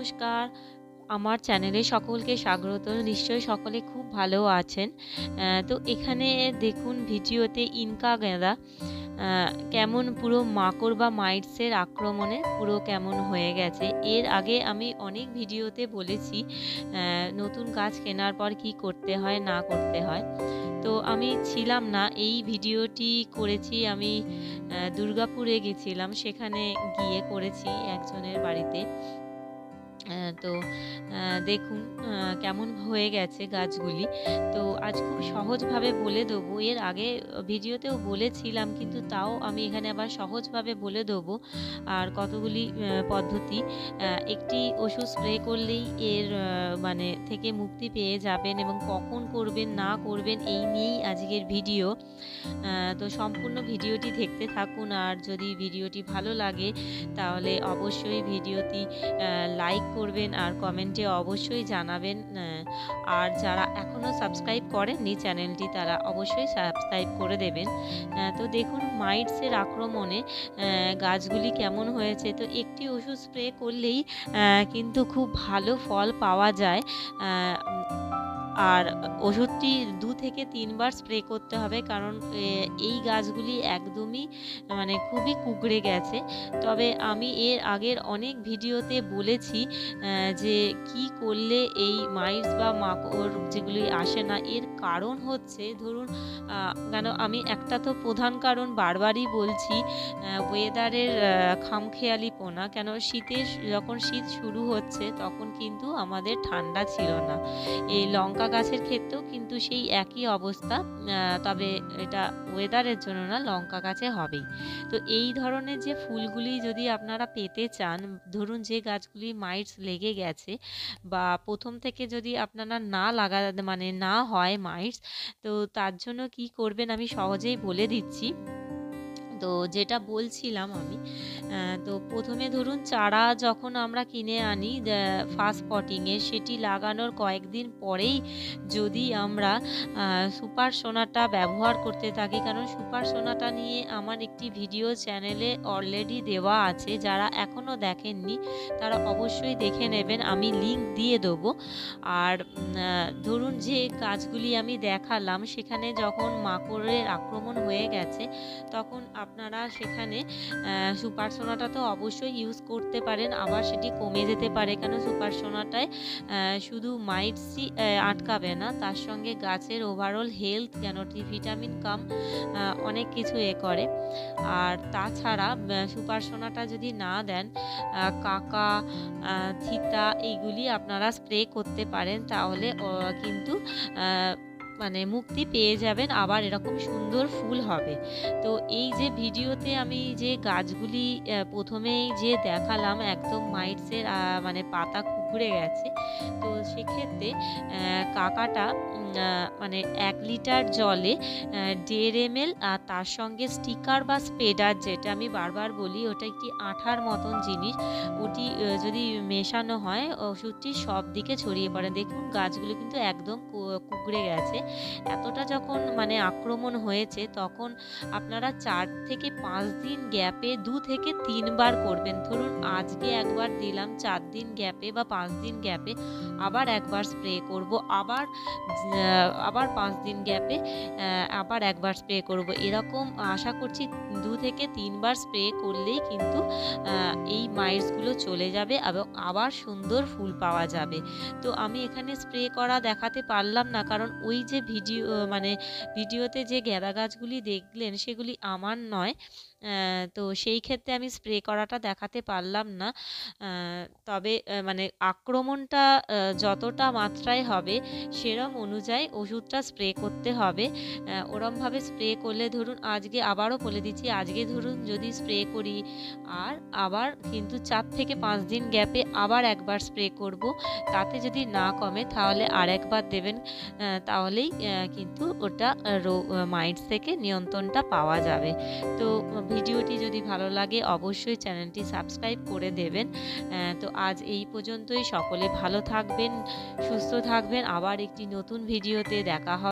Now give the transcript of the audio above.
নমস্কার, আমার চ্যানেলে সকলকে স্বাগত। নিশ্চয়ই সকলে খুব ভালো আছেন। তো এখানে দেখুন ভিডিওতে ইনকা গাঁদা কেমন পুরো মাকড় বা মাইটসের আক্রমণে পুরো কেমন হয়ে গেছে। এর আগে আমি অনেক ভিডিওতে বলেছি নতুন গাছ কেনার পর কি করতে হয় না করতে হয়। তো আমি ছিলাম না, এই ভিডিওটি করেছি আমি দুর্গাপুরে গেছিলাম, সেখানে গিয়ে করেছি একজনের বাড়িতে। তো দেখুন কেমন হয়ে গেছে গাছগুলি। তো আজ খুব সহজভাবে বলে দেবো, এর আগে ভিডিওতেও বলেছিলাম কিন্তু তাও আমি এখানে আবার সহজভাবে বলে দেবো। আর কতগুলি পদ্ধতি, একটি ওষুধ স্প্রে করলেই এর মানে থেকে মুক্তি পেয়ে যাবেন, এবং কখন করবেন না করবেন এই নিয়েই আজকের ভিডিও। তো সম্পূর্ণ ভিডিওটি দেখতে থাকুন, আর যদি ভিডিওটি ভালো লাগে তাহলে অবশ্যই ভিডিওটি লাইক করবেন আর কমেন্টে অবশ্যই জানাবেন। আর যারা এখনও সাবস্ক্রাইব করেননি চ্যানেলটি তারা অবশ্যই সাবস্ক্রাইব করে দেবেন। তো দেখুন মাইটসের আক্রমণে গাছগুলি কেমন হয়েছে। তো একটি ওষুধ স্প্রে করলেই কিন্তু খুব ভালো ফল পাওয়া যায়। আর ওষুধটি 2 থেকে 3 বার স্প্রে করতে হবে, কারণ এই গাছগুলি একদমই মানে খুবই কুঁকড়ে গেছে। তবে আমি এর আগের অনেক ভিডিওতে বলেছি যে কি করলে এই মাইটস বা মাকড় যেগুলি আসে না। এর কারণ হচ্ছে ধরুন কেন আমি একটা তো প্রধান কারণ বারবারই বলছি, ওয়েদারের খামখেয়ালিপনা। কেন যখন শীত শুরু হচ্ছে তখন কিন্তু আমাদের ঠান্ডা ছিল না। এই লঙ্কা গাছের ক্ষেত্রেও কিন্তু সেই একই অবস্থা, তবে এটা ওয়েদারের জন্য না, লঙ্কা গাছে হবেই। তো এই ধরনের যে ফুলগুলি যদি আপনারা পেতে চান, ধরুন যে গাছগুলি মাইটস লেগে গেছে বা প্রথম থেকে যদি আপনারা না হয় মাইটস, তো তার জন্য কি করবেন আমি সহজেই বলে দিচ্ছি। তো যেটা বলছিলাম আমি, তো প্রথমে ধরুন চারা যখন আমরা কিনে আনি ফার্স্ট পটিংয়ে, সেটি লাগানোর কয়েকদিন পরেই যদি আমরা সুপার সোনাটা ব্যবহার করতে থাকি, কারণ সুপার সোনাটা নিয়ে আমার একটি ভিডিও চ্যানেলে অলরেডি দেওয়া আছে, যারা এখনও দেখেননি তারা অবশ্যই দেখে নেবেন, আমি লিংক দিয়ে দেবো। আর ধরুন যে গাছগুলি আমি দেখালাম সেখানে যখন মাকড়ের আক্রমণ হয়ে গেছে তখন আপনারা সেখানে সুপার সোনাটা তো অবশ্যই ইউজ করতে পারেন, আবার সেটি কমে যেতে পারে। কেন সুপার সোনাটায় শুধু মাইটসই আটকাবে না, তার সঙ্গে গাছের ওভারঅল হেলথ, কেন ভিটামিন কাম অনেক কিছু করে। আর তাছাড়া সুপার সোনাটা যদি না দেন, কাকা থিতা এইগুলি আপনারা স্প্রে করতে পারেন, তাহলে কিন্তু মানে মুক্তি পেয়ে যাবেন, আবার এরকম সুন্দর ফুল হবে। তো এই যে ভিডিওতে আমি যে গাছগুলি প্রথমেই যে দেখালাম একদম মাইটসের মানে পাতা কুঁকড়ে গেছে, তো সেক্ষেত্রে কাকাটা মানে 1 লিটার জলে 1.5 ml, আর তার সঙ্গে স্টিকার বা স্প্রেডার, যেটা আমি বারবার বলি ওটা একটি আঠার মতন জিনিস, ওটি যদি মেশানো হয় ওষুধটি সব দিকে ছড়িয়ে পড়ে। দেখুন গাছগুলো কিন্তু একদম কুঁকড়ে গেছে। এতটা যখন মানে আক্রমণ হয়েছে তখন আপনারা 4 থেকে 5 দিন গ্যাপে 2 থেকে 3 বার করবেন। ধরুন আজকে একবার দিলাম, 4 দিন গ্যাপে বা 5 দিন গ্যাপে আবার একবার স্প্রে করব, আবার 5 দিন গ্যাপে আবার একবার স্প্রে করব। এরকম আশা করছি 2 থেকে 3 বার স্প্রে করলেই কিন্তু এই মাইটসগুলো চলে যাবে এবং আবার সুন্দর ফুল পাওয়া যাবে। তো আমি এখানে স্প্রে করা দেখাতে পারলাম না, কারণ ওই যে ভিডিওতে যে গাঁদা গাছগুলি দেখলেন সেগুলি আমার নয়, তো সেই ক্ষেত্রে আমি স্প্রে করাটা দেখাতে পারলাম না। তবে মানে আক্রমণটা যতটা মাত্রায় হবে সেরম অনুযায়ী ওষুধটা স্প্রে করতে হবে। ওরমভাবে স্প্রে করলে, ধরুন আজকে আবারও বলে দিচ্ছি, আজকে ধরুন যদি স্প্রে করি আর আবার কিন্তু 4 থেকে 5 দিন গ্যাপে আবার একবার স্প্রে করব, তাতে যদি না কমে তাহলে আর একবার দেবেন, তাহলেই কিন্তু ওটা মাইটস থেকে নিয়ন্ত্রণটা পাওয়া যাবে। তো ভিডিওটি যদি ভালো লাগে অবশ্যই চ্যানেলটি সাবস্ক্রাইব করে দেবেন। তো আজ এই পর্যন্তই। সকলে ভালো থাকবেন, সুস্থ থাকবেন, আবার একটি নতুন ভিডিওতে দেখা হবে।